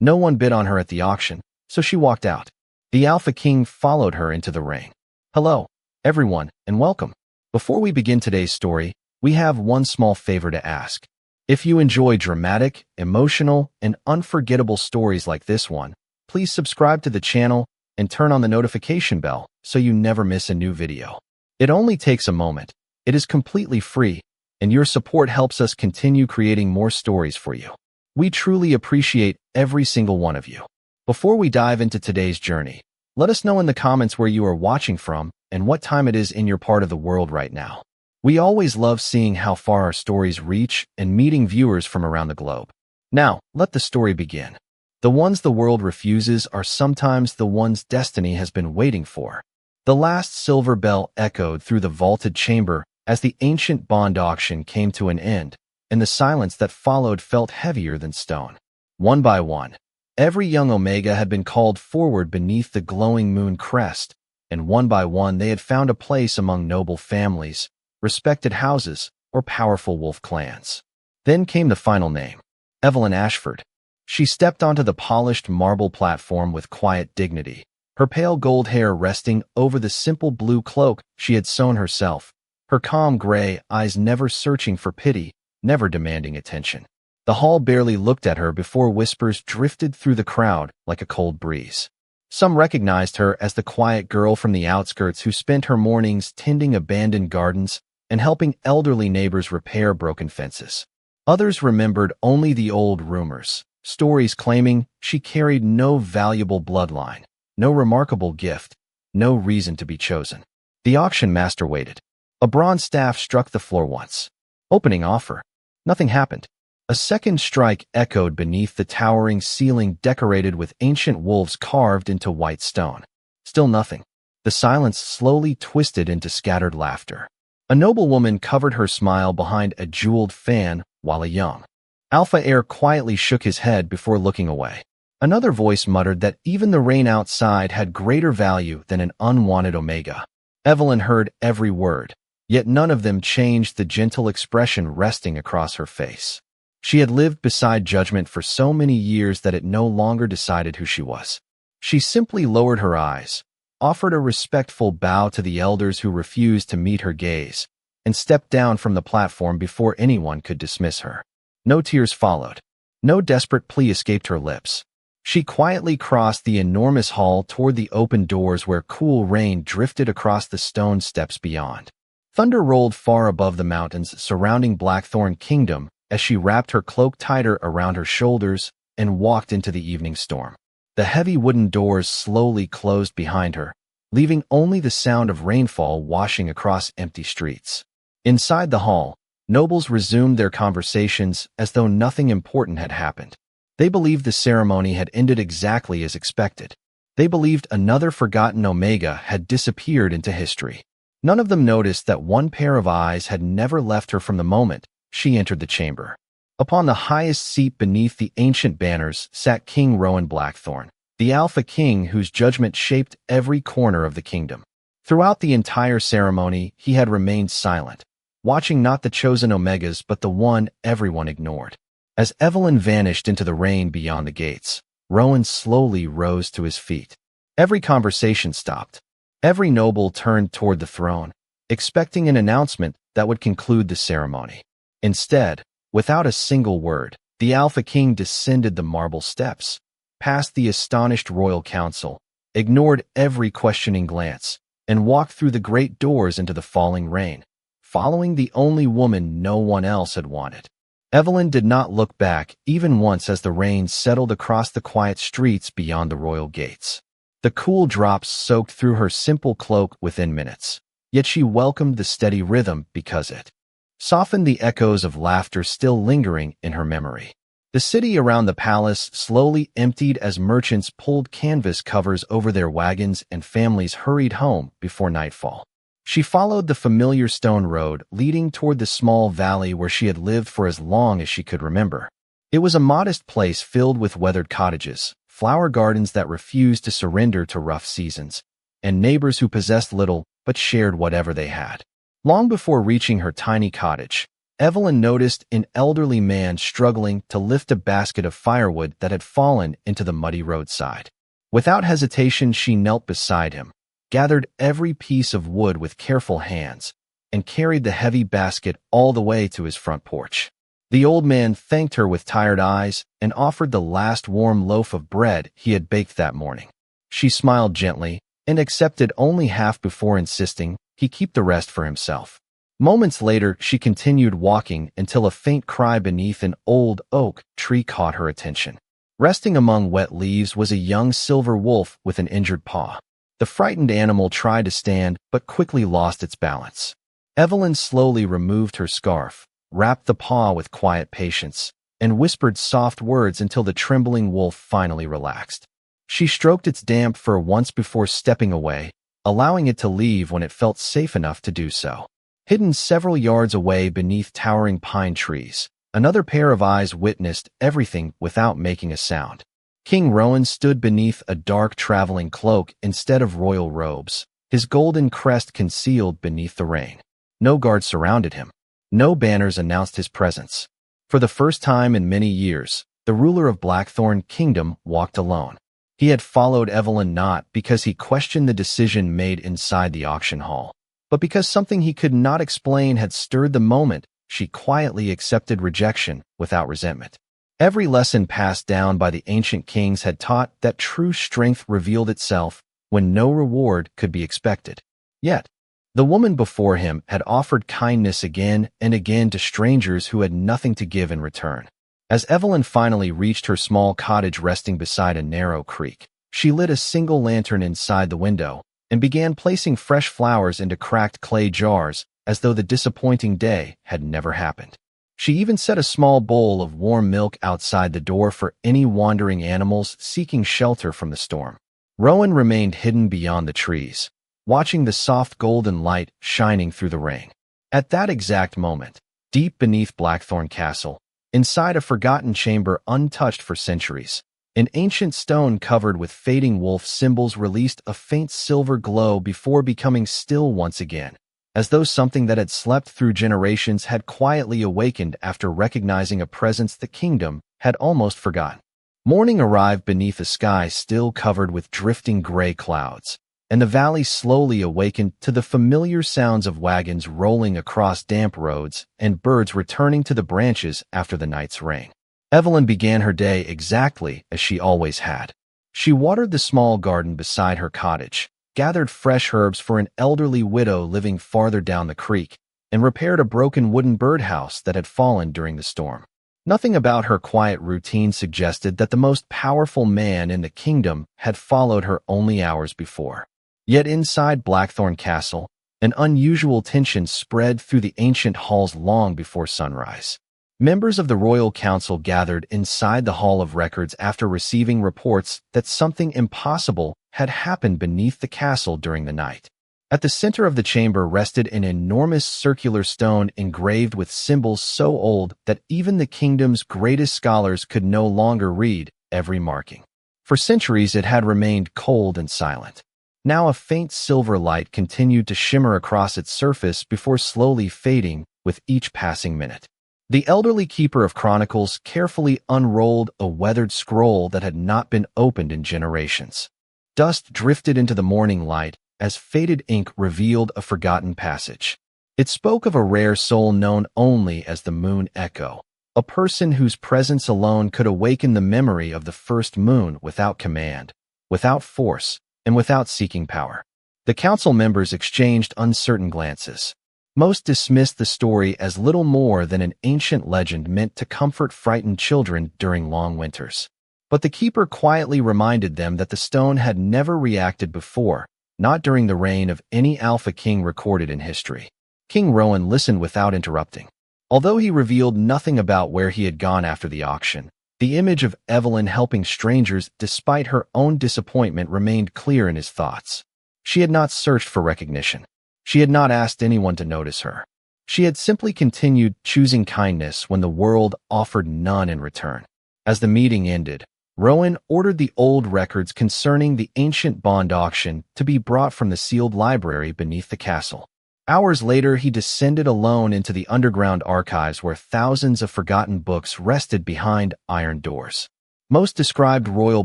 No one bid on her at the auction, so she walked out. The Alpha King followed her into the ring. Hello, everyone, and welcome. Before we begin today's story, we have one small favor to ask. If you enjoy dramatic, emotional, and unforgettable stories like this one, please subscribe to the channel and turn on the notification bell so you never miss a new video. It only takes a moment. It is completely free, and your support helps us continue creating more stories for you. We truly appreciate every single one of you. Before we dive into today's journey, let us know in the comments where you are watching from and what time it is in your part of the world right now. We always love seeing how far our stories reach and meeting viewers from around the globe. Now, let the story begin. The ones the world refuses are sometimes the ones destiny has been waiting for. The last silver bell echoed through the vaulted chamber as the ancient bond auction came to an end, and the silence that followed felt heavier than stone. One by one, every young Omega had been called forward beneath the glowing moon crest, and one by one they had found a place among noble families, respected houses, or powerful wolf clans. Then came the final name, Evelyn Ashford. She stepped onto the polished marble platform with quiet dignity, her pale gold hair resting over the simple blue cloak she had sewn herself, her calm gray eyes never searching for pity, never demanding attention. The hall barely looked at her before whispers drifted through the crowd like a cold breeze. Some recognized her as the quiet girl from the outskirts who spent her mornings tending abandoned gardens and helping elderly neighbors repair broken fences. Others remembered only the old rumors, stories claiming she carried no valuable bloodline, no remarkable gift, no reason to be chosen. The auction master waited. A bronze staff struck the floor once. Opening offer. Nothing happened. A second strike echoed beneath the towering ceiling decorated with ancient wolves carved into white stone. Still nothing. The silence slowly twisted into scattered laughter. A noble woman covered her smile behind a jeweled fan while a young Alpha heir quietly shook his head before looking away. Another voice muttered that even the rain outside had greater value than an unwanted Omega. Evelyn heard every word, yet none of them changed the gentle expression resting across her face. She had lived beside judgment for so many years that it no longer decided who she was. She simply lowered her eyes, offered a respectful bow to the elders who refused to meet her gaze, and stepped down from the platform before anyone could dismiss her. No tears followed. No desperate plea escaped her lips. She quietly crossed the enormous hall toward the open doors where cool rain drifted across the stone steps beyond. Thunder rolled far above the mountains surrounding Blackthorn Kingdom as she wrapped her cloak tighter around her shoulders and walked into the evening storm. The heavy wooden doors slowly closed behind her, leaving only the sound of rainfall washing across empty streets. Inside the hall, nobles resumed their conversations as though nothing important had happened. They believed the ceremony had ended exactly as expected. They believed another forgotten Omega had disappeared into history. None of them noticed that one pair of eyes had never left her from the moment she entered the chamber. Upon the highest seat beneath the ancient banners sat King Rowan Blackthorn, the Alpha King whose judgment shaped every corner of the kingdom. Throughout the entire ceremony, he had remained silent, watching not the chosen Omegas but the one everyone ignored. As Evelyn vanished into the rain beyond the gates, Rowan slowly rose to his feet. Every conversation stopped. Every noble turned toward the throne, expecting an announcement that would conclude the ceremony. Instead, without a single word, the Alpha King descended the marble steps, past the astonished royal council, ignored every questioning glance, and walked through the great doors into the falling rain, following the only woman no one else had wanted. Evelyn did not look back even once as the rain settled across the quiet streets beyond the royal gates. The cool drops soaked through her simple cloak within minutes, yet she welcomed the steady rhythm because it softened the echoes of laughter still lingering in her memory. The city around the palace slowly emptied as merchants pulled canvas covers over their wagons and families hurried home before nightfall. She followed the familiar stone road leading toward the small valley where she had lived for as long as she could remember. It was a modest place filled with weathered cottages, flower gardens that refused to surrender to rough seasons, and neighbors who possessed little but shared whatever they had. Long before reaching her tiny cottage, Evelyn noticed an elderly man struggling to lift a basket of firewood that had fallen into the muddy roadside. Without hesitation, she knelt beside him, gathered every piece of wood with careful hands, and carried the heavy basket all the way to his front porch. The old man thanked her with tired eyes and offered the last warm loaf of bread he had baked that morning. She smiled gently and accepted only half before insisting he keep the rest for himself. Moments later, she continued walking until a faint cry beneath an old oak tree caught her attention. Resting among wet leaves was a young silver wolf with an injured paw. The frightened animal tried to stand but quickly lost its balance. Evelyn slowly removed her scarf, wrapped the paw with quiet patience, and whispered soft words until the trembling wolf finally relaxed. She stroked its damp fur once before stepping away, allowing it to leave when it felt safe enough to do so. Hidden several yards away beneath towering pine trees, another pair of eyes witnessed everything without making a sound. King Rowan stood beneath a dark traveling cloak instead of royal robes, his golden crest concealed beneath the rain. No guards surrounded him. No banners announced his presence. For the first time in many years, the ruler of Blackthorn Kingdom walked alone. He had followed Evelyn not because he questioned the decision made inside the auction hall, but because something he could not explain had stirred the moment she quietly accepted rejection without resentment. Every lesson passed down by the ancient kings had taught that true strength revealed itself when no reward could be expected. Yet, the woman before him had offered kindness again and again to strangers who had nothing to give in return. As Evelyn finally reached her small cottage resting beside a narrow creek, she lit a single lantern inside the window and began placing fresh flowers into cracked clay jars as though the disappointing day had never happened. She even set a small bowl of warm milk outside the door for any wandering animals seeking shelter from the storm. Rowan remained hidden beyond the trees, watching the soft golden light shining through the rain. At that exact moment, deep beneath Blackthorn Castle, inside a forgotten chamber untouched for centuries, an ancient stone covered with fading wolf symbols released a faint silver glow before becoming still once again, as though something that had slept through generations had quietly awakened after recognizing a presence the kingdom had almost forgotten. Morning arrived beneath a sky still covered with drifting gray clouds, and the valley slowly awakened to the familiar sounds of wagons rolling across damp roads and birds returning to the branches after the night's rain. Evelyn began her day exactly as she always had. She watered the small garden beside her cottage, gathered fresh herbs for an elderly widow living farther down the creek, and repaired a broken wooden birdhouse that had fallen during the storm. Nothing about her quiet routine suggested that the most powerful man in the kingdom had followed her only hours before. Yet inside Blackthorn Castle, an unusual tension spread through the ancient halls long before sunrise. Members of the royal council gathered inside the Hall of Records after receiving reports that something impossible had happened beneath the castle during the night. At the center of the chamber rested an enormous circular stone engraved with symbols so old that even the kingdom's greatest scholars could no longer read every marking. For centuries it had remained cold and silent. Now a faint silver light continued to shimmer across its surface before slowly fading with each passing minute. The elderly keeper of chronicles carefully unrolled a weathered scroll that had not been opened in generations. Dust drifted into the morning light as faded ink revealed a forgotten passage. It spoke of a rare soul known only as the Moon Echo, a person whose presence alone could awaken the memory of the first moon without command, without force, and without seeking power. The council members exchanged uncertain glances. Most dismissed the story as little more than an ancient legend meant to comfort frightened children during long winters. But the keeper quietly reminded them that the stone had never reacted before, not during the reign of any Alpha King recorded in history. King Rowan listened without interrupting. Although he revealed nothing about where he had gone after the auction, the image of Evelyn helping strangers despite her own disappointment remained clear in his thoughts. She had not searched for recognition. She had not asked anyone to notice her. She had simply continued choosing kindness when the world offered none in return. As the meeting ended, Rowan ordered the old records concerning the ancient bond auction to be brought from the sealed library beneath the castle. Hours later, he descended alone into the underground archives where thousands of forgotten books rested behind iron doors. Most described royal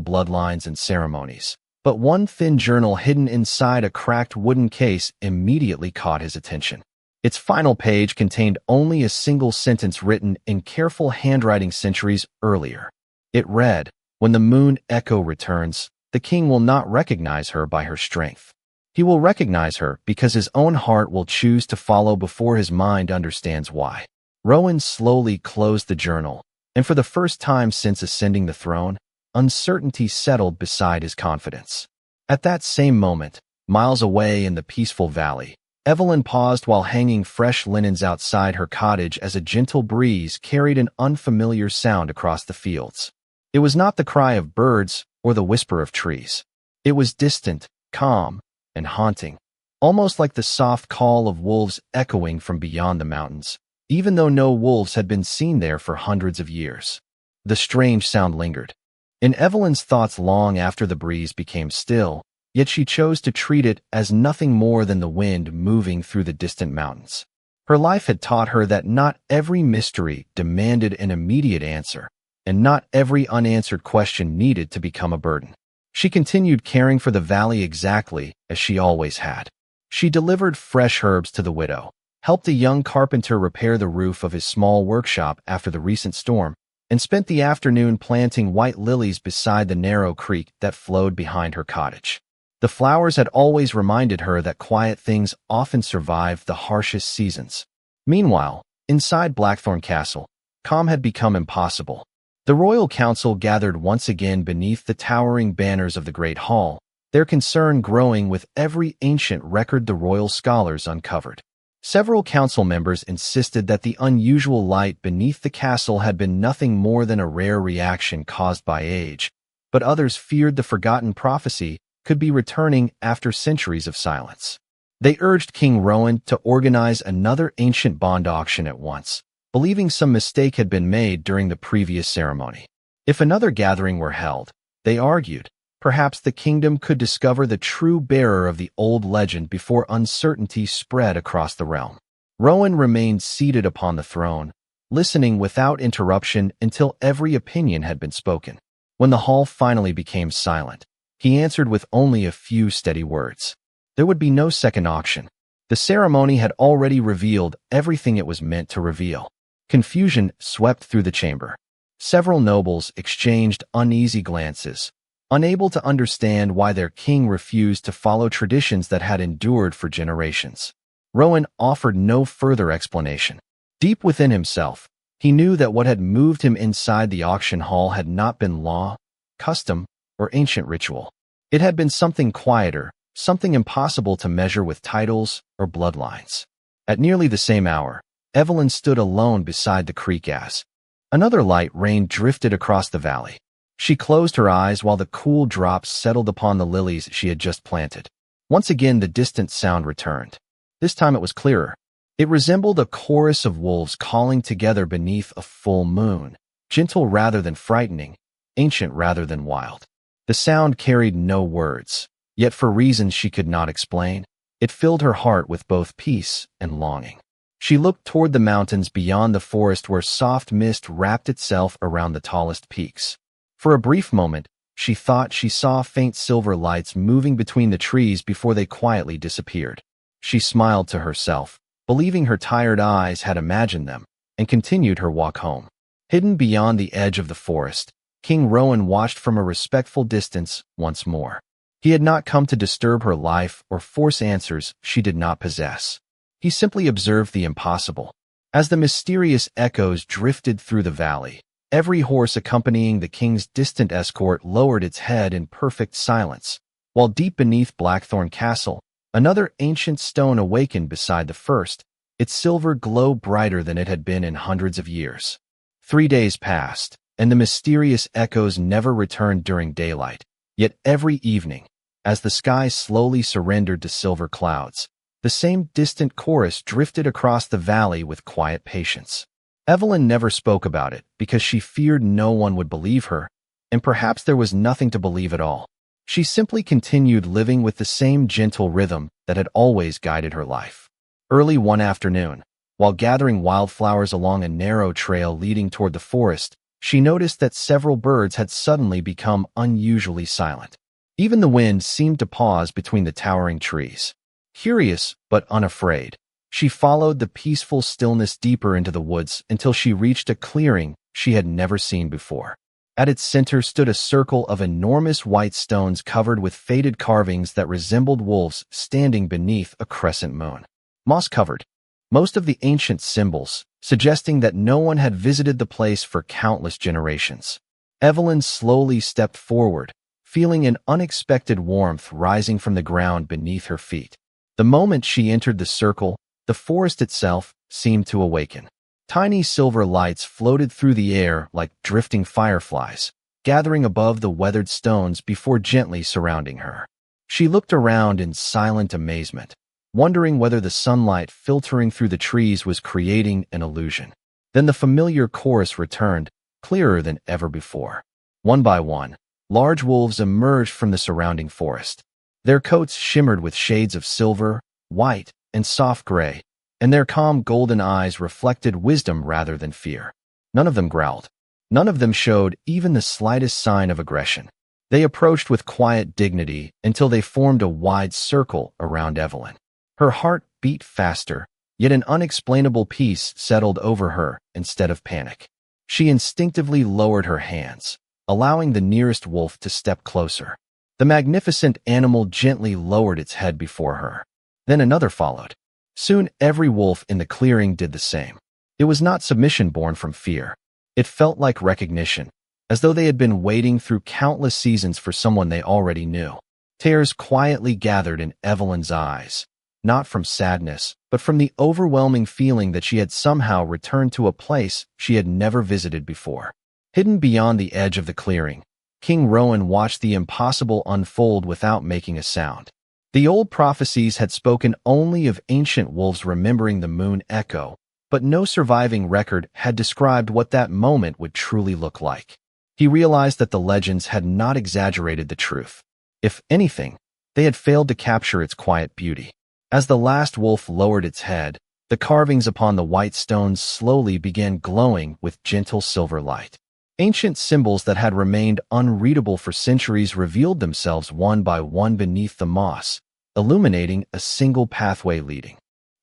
bloodlines and ceremonies, but one thin journal hidden inside a cracked wooden case immediately caught his attention. Its final page contained only a single sentence written in careful handwriting centuries earlier. It read, "When the moon echo returns, the king will not recognize her by her strength. He will recognize her because his own heart will choose to follow before his mind understands why." Rowan slowly closed the journal, and for the first time since ascending the throne, uncertainty settled beside his confidence. At that same moment, miles away in the peaceful valley, Evelyn paused while hanging fresh linens outside her cottage as a gentle breeze carried an unfamiliar sound across the fields. It was not the cry of birds or the whisper of trees. It was distant, calm, and haunting, almost like the soft call of wolves echoing from beyond the mountains, even though no wolves had been seen there for hundreds of years. The strange sound lingered in Evelyn's thoughts long after the breeze became still, yet she chose to treat it as nothing more than the wind moving through the distant mountains. Her life had taught her that not every mystery demanded an immediate answer, and not every unanswered question needed to become a burden. She continued caring for the valley exactly as she always had. She delivered fresh herbs to the widow, helped a young carpenter repair the roof of his small workshop after the recent storm, and spent the afternoon planting white lilies beside the narrow creek that flowed behind her cottage. The flowers had always reminded her that quiet things often survive the harshest seasons. Meanwhile, inside Blackthorn Castle, calm had become impossible. The royal council gathered once again beneath the towering banners of the Great Hall, their concern growing with every ancient record the royal scholars uncovered. Several council members insisted that the unusual light beneath the castle had been nothing more than a rare reaction caused by age, but others feared the forgotten prophecy could be returning after centuries of silence. They urged King Rowan to organize another ancient bond auction at once, believing some mistake had been made during the previous ceremony. If another gathering were held, they argued, perhaps the kingdom could discover the true bearer of the old legend before uncertainty spread across the realm. Rowan remained seated upon the throne, listening without interruption until every opinion had been spoken. When the hall finally became silent, he answered with only a few steady words. There would be no second auction. The ceremony had already revealed everything it was meant to reveal. Confusion swept through the chamber. Several nobles exchanged uneasy glances, unable to understand why their king refused to follow traditions that had endured for generations. Rowan offered no further explanation. Deep within himself, he knew that what had moved him inside the auction hall had not been law, custom, or ancient ritual. It had been something quieter, something impossible to measure with titles or bloodlines. At nearly the same hour, Evelyn stood alone beside the creek as another light rain drifted across the valley. She closed her eyes while the cool drops settled upon the lilies she had just planted. Once again, the distant sound returned. This time it was clearer. It resembled a chorus of wolves calling together beneath a full moon, gentle rather than frightening, ancient rather than wild. The sound carried no words, yet for reasons she could not explain, it filled her heart with both peace and longing. She looked toward the mountains beyond the forest where soft mist wrapped itself around the tallest peaks. For a brief moment, she thought she saw faint silver lights moving between the trees before they quietly disappeared. She smiled to herself, believing her tired eyes had imagined them, and continued her walk home. Hidden beyond the edge of the forest, King Rowan watched from a respectful distance once more. He had not come to disturb her life or force answers she did not possess. He simply observed the impossible. As the mysterious echoes drifted through the valley, every horse accompanying the king's distant escort lowered its head in perfect silence, while deep beneath Blackthorn Castle, another ancient stone awakened beside the first, its silver glow brighter than it had been in hundreds of years. 3 days passed, and the mysterious echoes never returned during daylight. Yet every evening, as the sky slowly surrendered to silver clouds, the same distant chorus drifted across the valley with quiet patience. Evelyn never spoke about it because she feared no one would believe her, and perhaps there was nothing to believe at all. She simply continued living with the same gentle rhythm that had always guided her life. Early one afternoon, while gathering wildflowers along a narrow trail leading toward the forest, she noticed that several birds had suddenly become unusually silent. Even the wind seemed to pause between the towering trees. Curious but unafraid, she followed the peaceful stillness deeper into the woods until she reached a clearing she had never seen before. At its center stood a circle of enormous white stones covered with faded carvings that resembled wolves standing beneath a crescent moon. Moss-covered, most of the ancient symbols, suggesting that no one had visited the place for countless generations. Evelyn slowly stepped forward, feeling an unexpected warmth rising from the ground beneath her feet. The moment she entered the circle, the forest itself seemed to awaken. Tiny silver lights floated through the air like drifting fireflies, gathering above the weathered stones before gently surrounding her. She looked around in silent amazement, wondering whether the sunlight filtering through the trees was creating an illusion. Then the familiar chorus returned, clearer than ever before. One by one, large wolves emerged from the surrounding forest. Their coats shimmered with shades of silver, white, and soft gray, and their calm golden eyes reflected wisdom rather than fear. None of them growled. None of them showed even the slightest sign of aggression. They approached with quiet dignity until they formed a wide circle around Evelyn. Her heart beat faster, yet an unexplainable peace settled over her instead of panic. She instinctively lowered her hands, allowing the nearest wolf to step closer. The magnificent animal gently lowered its head before her. Then another followed. Soon every wolf in the clearing did the same. It was not submission born from fear. It felt like recognition, as though they had been waiting through countless seasons for someone they already knew. Tears quietly gathered in Evelyn's eyes, not from sadness, but from the overwhelming feeling that she had somehow returned to a place she had never visited before. Hidden beyond the edge of the clearing, King Rowan watched the impossible unfold without making a sound. The old prophecies had spoken only of ancient wolves remembering the moon echo, but no surviving record had described what that moment would truly look like. He realized that the legends had not exaggerated the truth. If anything, they had failed to capture its quiet beauty. As the last wolf lowered its head, the carvings upon the white stones slowly began glowing with gentle silver light. Ancient symbols that had remained unreadable for centuries revealed themselves one by one beneath the moss, illuminating a single pathway leading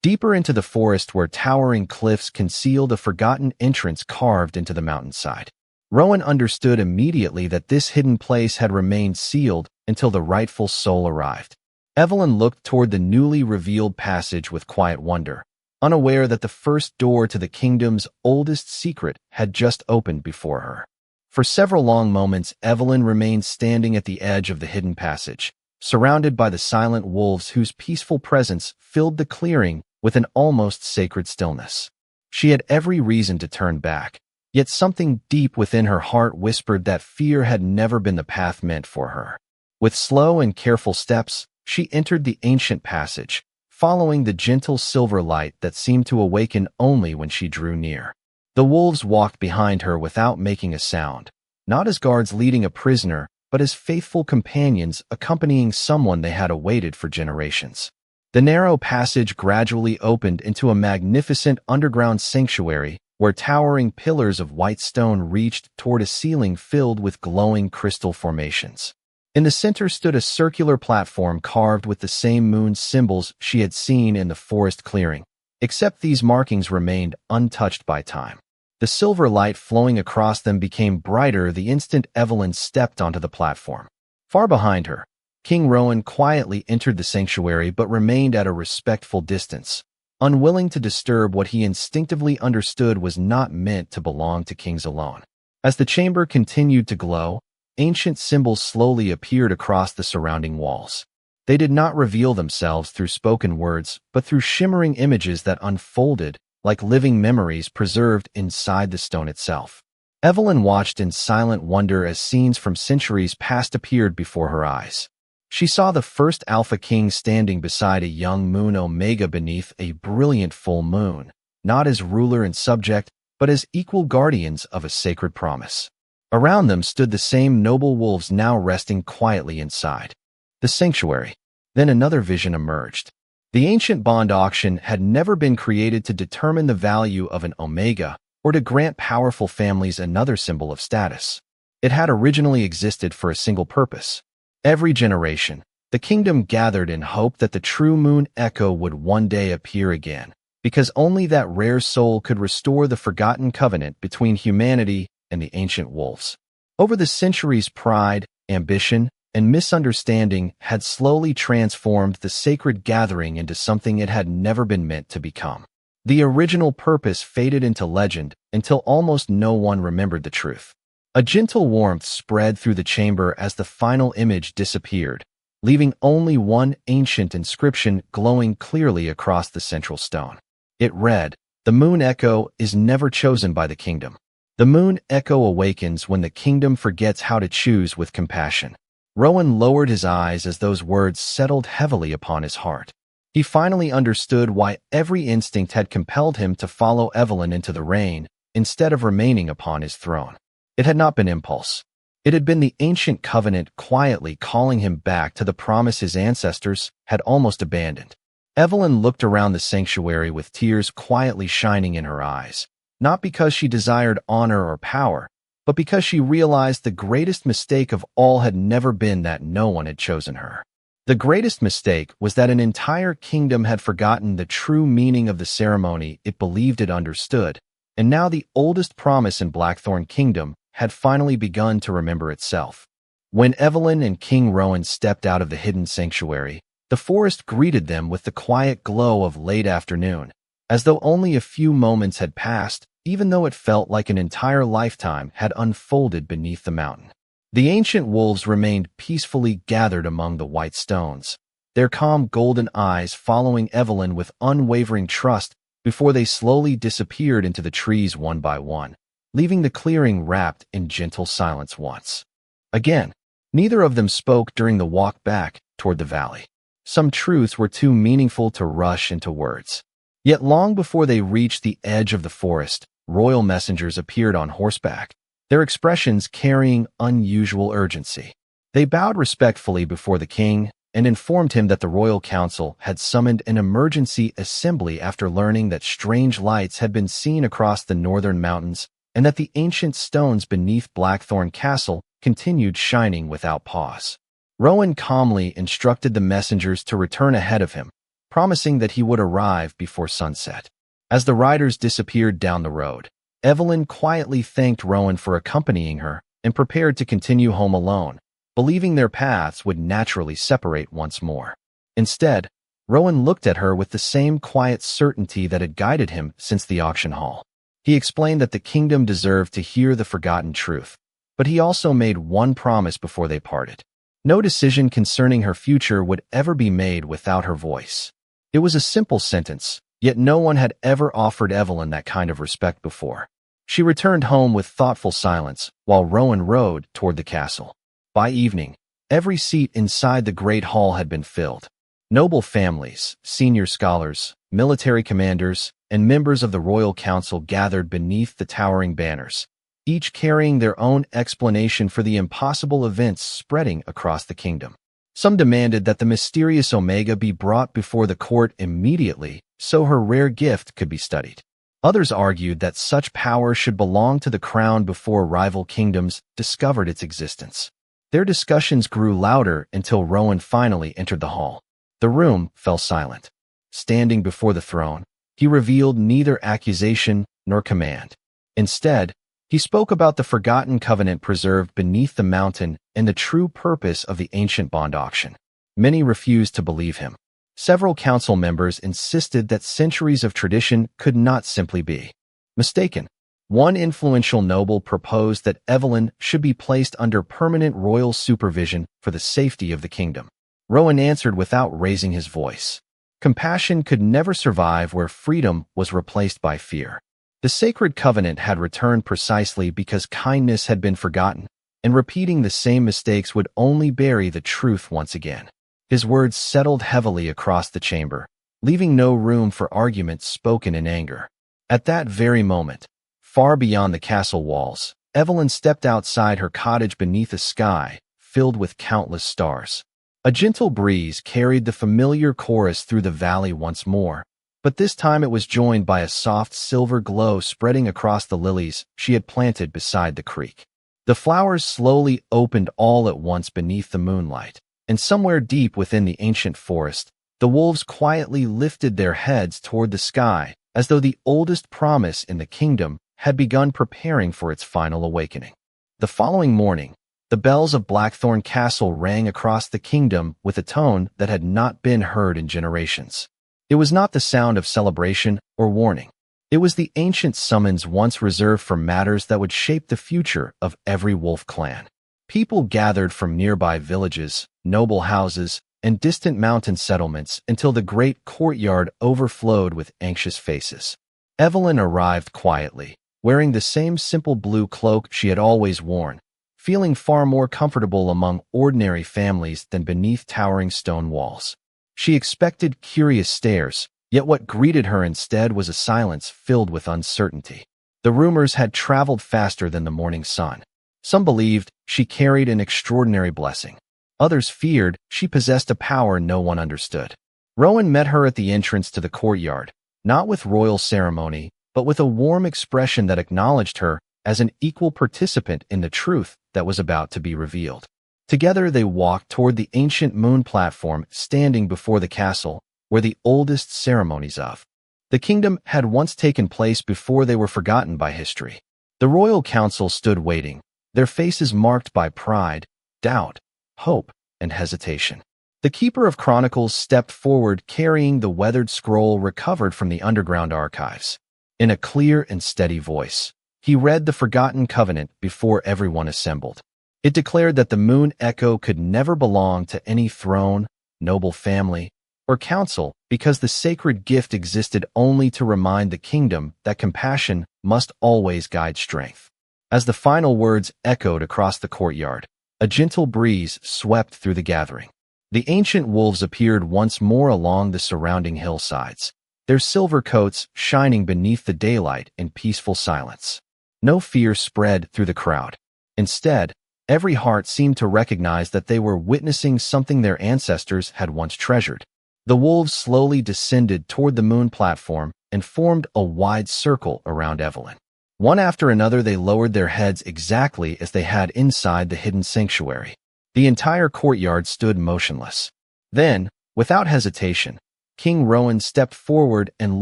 deeper into the forest where towering cliffs concealed a forgotten entrance carved into the mountainside. Rowan understood immediately that this hidden place had remained sealed until the rightful soul arrived. Evelyn looked toward the newly revealed passage with quiet wonder, unaware that the first door to the kingdom's oldest secret had just opened before her. For several long moments, Evelyn remained standing at the edge of the hidden passage, surrounded by the silent wolves whose peaceful presence filled the clearing with an almost sacred stillness. She had every reason to turn back, yet something deep within her heart whispered that fear had never been the path meant for her. With slow and careful steps, she entered the ancient passage, following the gentle silver light that seemed to awaken only when she drew near. The wolves walked behind her without making a sound, not as guards leading a prisoner, but as faithful companions accompanying someone they had awaited for generations. The narrow passage gradually opened into a magnificent underground sanctuary where towering pillars of white stone reached toward a ceiling filled with glowing crystal formations. In the center stood a circular platform carved with the same moon symbols she had seen in the forest clearing, except these markings remained untouched by time. The silver light flowing across them became brighter the instant Evelyn stepped onto the platform. Far behind her, King Rowan quietly entered the sanctuary but remained at a respectful distance, unwilling to disturb what he instinctively understood was not meant to belong to kings alone. As the chamber continued to glow, ancient symbols slowly appeared across the surrounding walls. They did not reveal themselves through spoken words, but through shimmering images that unfolded like living memories preserved inside the stone itself. Evelyn watched in silent wonder as scenes from centuries past appeared before her eyes. She saw the first Alpha King standing beside a young moon Omega beneath a brilliant full moon, not as ruler and subject, but as equal guardians of a sacred promise. Around them stood the same noble wolves now resting quietly inside the sanctuary. Then another vision emerged. The ancient bond auction had never been created to determine the value of an omega or to grant powerful families another symbol of status. It had originally existed for a single purpose. Every generation, the kingdom gathered in hope that the true moon echo would one day appear again, because only that rare soul could restore the forgotten covenant between humanity and the ancient wolves. Over the centuries, pride, ambition, and misunderstanding had slowly transformed the sacred gathering into something it had never been meant to become. The original purpose faded into legend until almost no one remembered the truth. A gentle warmth spread through the chamber as the final image disappeared, leaving only one ancient inscription glowing clearly across the central stone. It read, "The moon echo is never chosen by the kingdom. The moon echo awakens when the kingdom forgets how to choose with compassion." Rowan lowered his eyes as those words settled heavily upon his heart. He finally understood why every instinct had compelled him to follow Evelyn into the rain instead of remaining upon his throne. It had not been impulse. It had been the ancient covenant quietly calling him back to the promise his ancestors had almost abandoned. Evelyn looked around the sanctuary with tears quietly shining in her eyes, not because she desired honor or power, but because she realized the greatest mistake of all had never been that no one had chosen her. The greatest mistake was that an entire kingdom had forgotten the true meaning of the ceremony it believed it understood, and now the oldest promise in Blackthorn Kingdom had finally begun to remember itself. When Evelyn and King Rowan stepped out of the hidden sanctuary, the forest greeted them with the quiet glow of late afternoon, as though only a few moments had passed, even though it felt like an entire lifetime had unfolded beneath the mountain. The ancient wolves remained peacefully gathered among the white stones, their calm golden eyes following Evelyn with unwavering trust before they slowly disappeared into the trees one by one, leaving the clearing wrapped in gentle silence once again. Neither of them spoke during the walk back toward the valley. Some truths were too meaningful to rush into words. Yet long before they reached the edge of the forest, royal messengers appeared on horseback, their expressions carrying unusual urgency. They bowed respectfully before the king and informed him that the royal council had summoned an emergency assembly after learning that strange lights had been seen across the northern mountains and that the ancient stones beneath Blackthorn Castle continued shining without pause. Rowan calmly instructed the messengers to return ahead of him, promising that he would arrive before sunset. As the riders disappeared down the road, Evelyn quietly thanked Rowan for accompanying her and prepared to continue home alone, believing their paths would naturally separate once more. Instead, Rowan looked at her with the same quiet certainty that had guided him since the auction hall. He explained that the kingdom deserved to hear the forgotten truth, but he also made one promise before they parted. No decision concerning her future would ever be made without her voice. It was a simple sentence, yet no one had ever offered Evelyn that kind of respect before. She returned home with thoughtful silence while Rowan rode toward the castle. By evening, every seat inside the great hall had been filled. Noble families, senior scholars, military commanders, and members of the royal council gathered beneath the towering banners, each carrying their own explanation for the impossible events spreading across the kingdom. Some demanded that the mysterious Omega be brought before the court immediately so her rare gift could be studied. Others argued that such power should belong to the crown before rival kingdoms discovered its existence. Their discussions grew louder until Rowan finally entered the hall. The room fell silent. Standing before the throne, he revealed neither accusation nor command. Instead, he spoke about the forgotten covenant preserved beneath the mountain and the true purpose of the ancient bond auction. Many refused to believe him. Several council members insisted that centuries of tradition could not simply be mistaken. One influential noble proposed that Evelyn should be placed under permanent royal supervision for the safety of the kingdom. Rowan answered without raising his voice. Compassion could never survive where freedom was replaced by fear. The sacred covenant had returned precisely because kindness had been forgotten, and repeating the same mistakes would only bury the truth once again. His words settled heavily across the chamber, leaving no room for arguments spoken in anger. At that very moment, far beyond the castle walls, Evelyn stepped outside her cottage beneath a sky filled with countless stars. A gentle breeze carried the familiar chorus through the valley once more, but this time it was joined by a soft silver glow spreading across the lilies she had planted beside the creek. The flowers slowly opened all at once beneath the moonlight, and somewhere deep within the ancient forest, the wolves quietly lifted their heads toward the sky, as though the oldest promise in the kingdom had begun preparing for its final awakening. The following morning, the bells of Blackthorn Castle rang across the kingdom with a tone that had not been heard in generations. It was not the sound of celebration or warning. It was the ancient summons once reserved for matters that would shape the future of every wolf clan. People gathered from nearby villages, noble houses, and distant mountain settlements until the great courtyard overflowed with anxious faces. Evelyn arrived quietly, wearing the same simple blue cloak she had always worn, feeling far more comfortable among ordinary families than beneath towering stone walls. She expected curious stares, yet what greeted her instead was a silence filled with uncertainty. The rumors had traveled faster than the morning sun. Some believed she carried an extraordinary blessing. Others feared she possessed a power no one understood. Rowan met her at the entrance to the courtyard, not with royal ceremony, but with a warm expression that acknowledged her as an equal participant in the truth that was about to be revealed. Together they walked toward the ancient moon platform standing before the castle, where the oldest ceremonies of the kingdom had once taken place before they were forgotten by history. The royal council stood waiting, their faces marked by pride, doubt, hope, and hesitation. The Keeper of Chronicles stepped forward carrying the weathered scroll recovered from the underground archives. In a clear and steady voice, he read the forgotten covenant before everyone assembled. It declared that the moon echo could never belong to any throne, noble family, or council because the sacred gift existed only to remind the kingdom that compassion must always guide strength. As the final words echoed across the courtyard, a gentle breeze swept through the gathering. The ancient wolves appeared once more along the surrounding hillsides, their silver coats shining beneath the daylight in peaceful silence. No fear spread through the crowd. Instead, every heart seemed to recognize that they were witnessing something their ancestors had once treasured. The wolves slowly descended toward the moon platform and formed a wide circle around Evelyn. One after another they lowered their heads exactly as they had inside the hidden sanctuary. The entire courtyard stood motionless. Then, without hesitation, King Rowan stepped forward and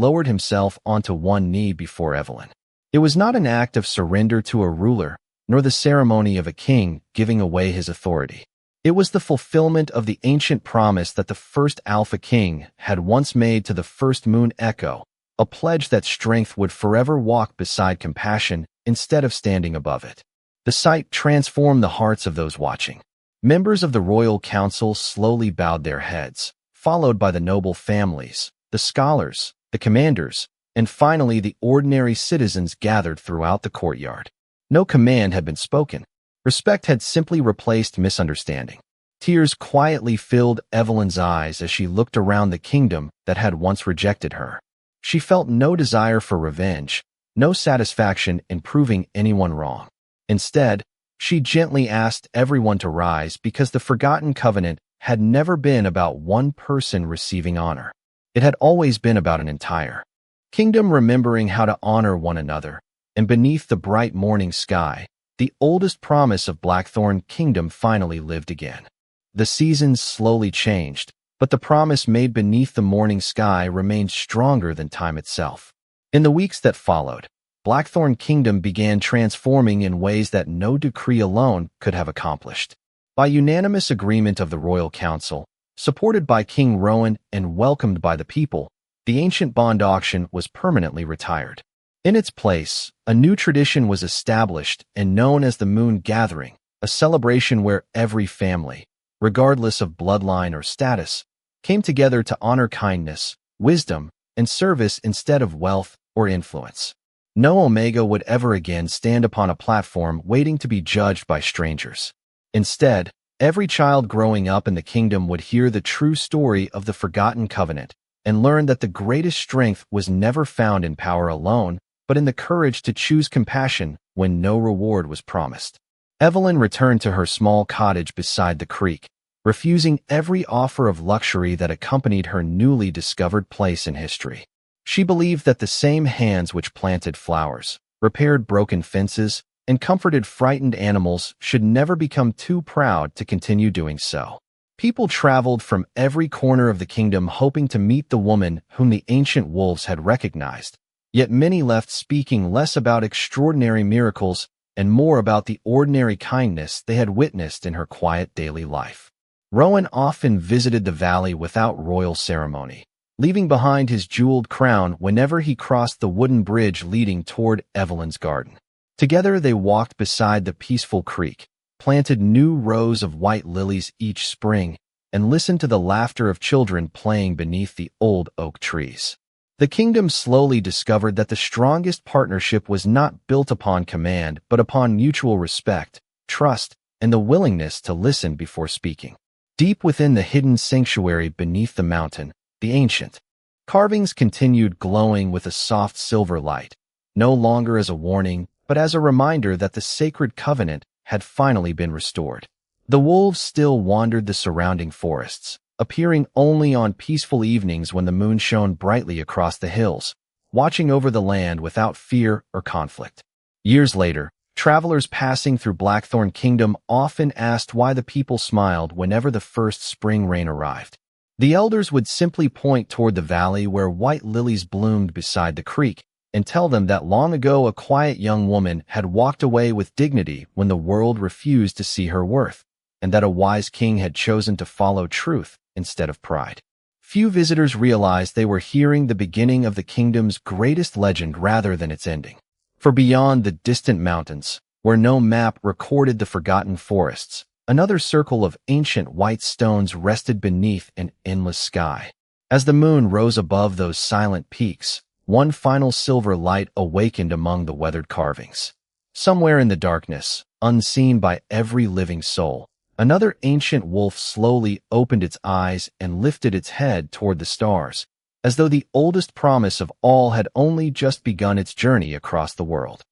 lowered himself onto one knee before Evelyn. It was not an act of surrender to a ruler, nor the ceremony of a king giving away his authority. It was the fulfillment of the ancient promise that the first Alpha King had once made to the first moon echo, a pledge that strength would forever walk beside compassion instead of standing above it. The sight transformed the hearts of those watching. Members of the royal council slowly bowed their heads, followed by the noble families, the scholars, the commanders, and finally the ordinary citizens gathered throughout the courtyard. No command had been spoken. Respect had simply replaced misunderstanding. Tears quietly filled Evelyn's eyes as she looked around the kingdom that had once rejected her. She felt no desire for revenge, no satisfaction in proving anyone wrong. Instead, she gently asked everyone to rise because the forgotten covenant had never been about one person receiving honor. It had always been about an entire kingdom remembering how to honor one another. And beneath the bright morning sky, the oldest promise of Blackthorn Kingdom finally lived again. The seasons slowly changed, but the promise made beneath the morning sky remained stronger than time itself. In the weeks that followed, Blackthorn Kingdom began transforming in ways that no decree alone could have accomplished. By unanimous agreement of the Royal Council, supported by King Rowan and welcomed by the people, the ancient bond auction was permanently retired. In its place, a new tradition was established and known as the Moon Gathering, a celebration where every family, regardless of bloodline or status, came together to honor kindness, wisdom, and service instead of wealth or influence. No Omega would ever again stand upon a platform waiting to be judged by strangers. Instead, every child growing up in the kingdom would hear the true story of the forgotten covenant and learn that the greatest strength was never found in power alone, but in the courage to choose compassion when no reward was promised. Evelyn returned to her small cottage beside the creek, refusing every offer of luxury that accompanied her newly discovered place in history. She believed that the same hands which planted flowers, repaired broken fences, and comforted frightened animals should never become too proud to continue doing so. People traveled from every corner of the kingdom hoping to meet the woman whom the ancient wolves had recognized, yet many left speaking less about extraordinary miracles and more about the ordinary kindness they had witnessed in her quiet daily life. Rowan often visited the valley without royal ceremony, leaving behind his jeweled crown whenever he crossed the wooden bridge leading toward Evelyn's garden. Together they walked beside the peaceful creek, planted new rows of white lilies each spring, and listened to the laughter of children playing beneath the old oak trees. The kingdom slowly discovered that the strongest partnership was not built upon command but upon mutual respect, trust, and the willingness to listen before speaking. Deep within the hidden sanctuary beneath the mountain, the ancient carvings continued glowing with a soft silver light, no longer as a warning, but as a reminder that the sacred covenant had finally been restored. The wolves still wandered the surrounding forests, appearing only on peaceful evenings when the moon shone brightly across the hills, watching over the land without fear or conflict. Years later, travelers passing through Blackthorn Kingdom often asked why the people smiled whenever the first spring rain arrived. The elders would simply point toward the valley where white lilies bloomed beside the creek, and tell them that long ago a quiet young woman had walked away with dignity when the world refused to see her worth, and that a wise king had chosen to follow truth instead of pride. Few visitors realized they were hearing the beginning of the kingdom's greatest legend rather than its ending. For beyond the distant mountains, where no map recorded the forgotten forests, another circle of ancient white stones rested beneath an endless sky. As the moon rose above those silent peaks, one final silver light awakened among the weathered carvings. Somewhere in the darkness, unseen by every living soul, another ancient wolf slowly opened its eyes and lifted its head toward the stars, as though the oldest promise of all had only just begun its journey across the world.